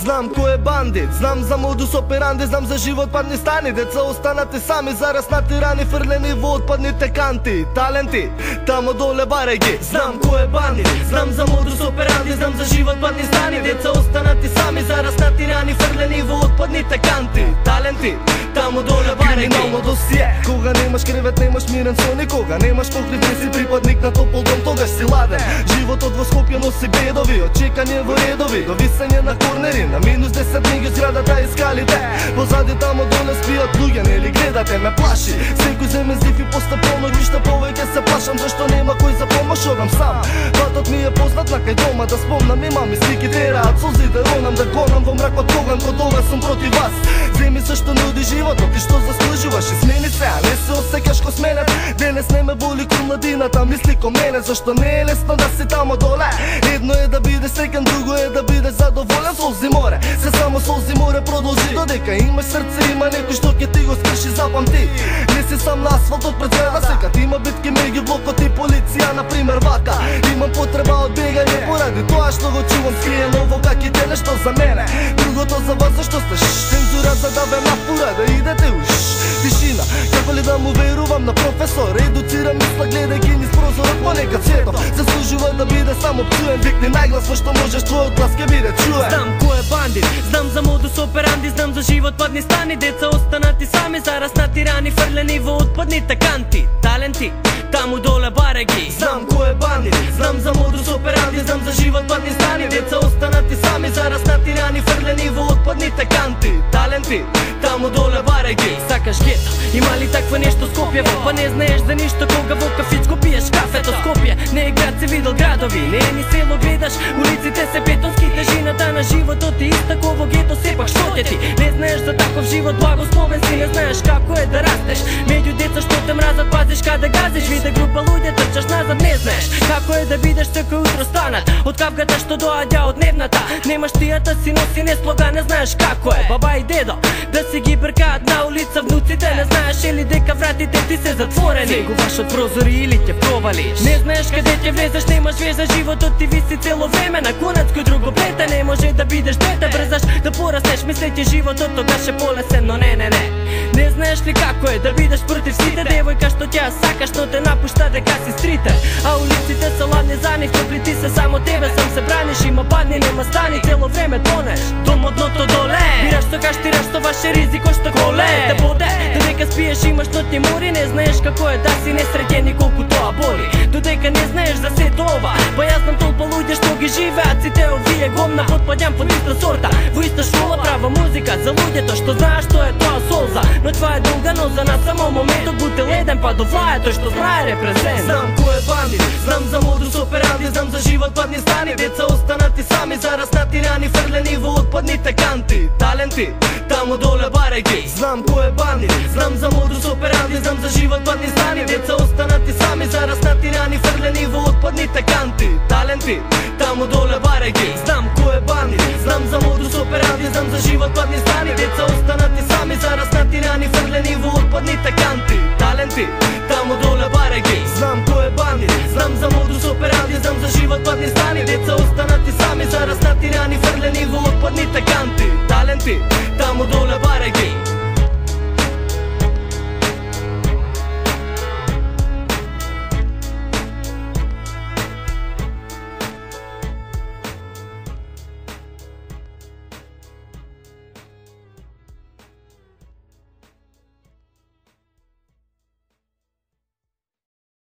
Знам кој е бандит, знам за модус операнди, знам за живот падни стани. Деца останати сами, зарас натирани, фрлени во отпадните канти. Таленти, тамо доле барај ги. Знам кој е бандит, знам за модус операнди, знам за живот падни стани. Деца останати сами, зарас натирани, фрлени во отпадните канти. Таленти, тамо доле барај ги. Криминално досие, кога немаш кревет, немаш мирен сон и кога немаш покривен си припадник на топол дом, тогаш си ладен. Животот во Скопје носи бедови, од чекање во редови до висење на корнери, на минус 10 дни ги зградата и скалите. Позади тамо доле спијат луѓе, нели гледате, ме плаши. Секој земен здив и постепално ништо повеќе се плашам, зашто нема кој за помош, одам сам. Патот ми е познат на кај дома, да спомнам, имам и слики тераат солзи, да ронам, да гонам во мракот коган, кod ова сум против вас. Земи се што нуди животот и што заслужуваш и смени се, а не се осеќаш ко сменет. Денес не ме боли кон младината, мисли ко мене, зашто не е лесно да си тамо доле. Едно е да биде среќен, друго е да биде задоволен. Солзи море, се само солзи море продолжи. Додека имаш срце, има некој што ќе ти го скрши, запамти. Не си сам на асфалтот пред зграда, секад има битки меѓу блокот и полиција, например вака. Имам потреба од бегање поради тоа што го чувам скриено во каките нешто за мене. Другото за вас зашто сте цензура за да ве напура, да идете уш. Тишина, како ли да му верувам на професор, едуцира мисла гледајќи низ прозорот понекад светов. Заслужува да биде само пцуен, викни најгласно што можеш, твојот глас ќе биде чуен. Знам кој е бандит, знам за модус операнди, знам за живот падни стани. Деца останати сами, зарас натирани, фрлени во отпадните канти. Таленти, таму доле барај ги. Знам кој е бандит, знам за модус операнди, знам за живот падни стани. Деца останати сами, зарас натирани, фрлени во отпадните канти. Таленти, таму доле барај ги. Сакаш гето, има ли такво нешто Скопје? Па не знаеш за ништо кога во кафичко пиеш кафето. Скопје не е град, се видел градови, не е ни село, гледаш улиците се бетонски. Тежината на животот е иста ко во гето, сепак што ќе ти? Не знаеш за таков живот, благословен си, не знаеш како е да растеш меѓу деца што те мразат, пазиш каде газиш. Виде група луѓе, трчаш назад, не знаеш како е да бидеш секој утро станат од кавгата што доаѓа од дневната. Немаш тијата си носи не слога, не знаеш како е баба и дедо да си ги бркаат на улица внуците. Не знаеш или дека вратите ти се затворени, сегуваш од прозори или ќе провалиш. Не знаеш каде ќе влезеш, немаш веза, животот ти виси цело време на конец кој друго плете. Не може да бидеш дете, брзаш да пораснеш, мислејќи животот тогаш е полесен, но не. Не знаеш ли како е да бидеш против сите? Девојка што ќе сакаш, но те напушта дека си стритер. А улиците се ладни за нив, топли ти се само тебе, сам се браниш, има падни, нема стани, цело време тонеш до модното доле. Бираш што каштираш, што ваше ризико што коле те боде. Додека спиеш имаш нотни мори, не знаеш како е да си несреќен и колку тоа боли. Додека не знаеш за сето ова, па јас знам толпа луѓе што ги живеат сите овие гомна. Потпаѓам под иста сорта, во иста школа, права музика за луѓето што знаеш што е тоа солза. Но това е долга ноза на само моментот, бутел еден па до влаја, тој што знае репрезент. Знам кој е бандит, знам за модус операнди, знам за живот падни стани. Деца останати сами, зарас натирани, фрлени во отпадните канти. Таленти, тамо доле барај ги. Знам кој е бандит, знам за модус операнди, знам за живот падни стани. Деца останати сами, зарас натирани, фрлени во отпадните канти. Таленти, тамо доле барај ги. Знам кој е бандит, знам за модус операнди, знам за живот падни стани. Деца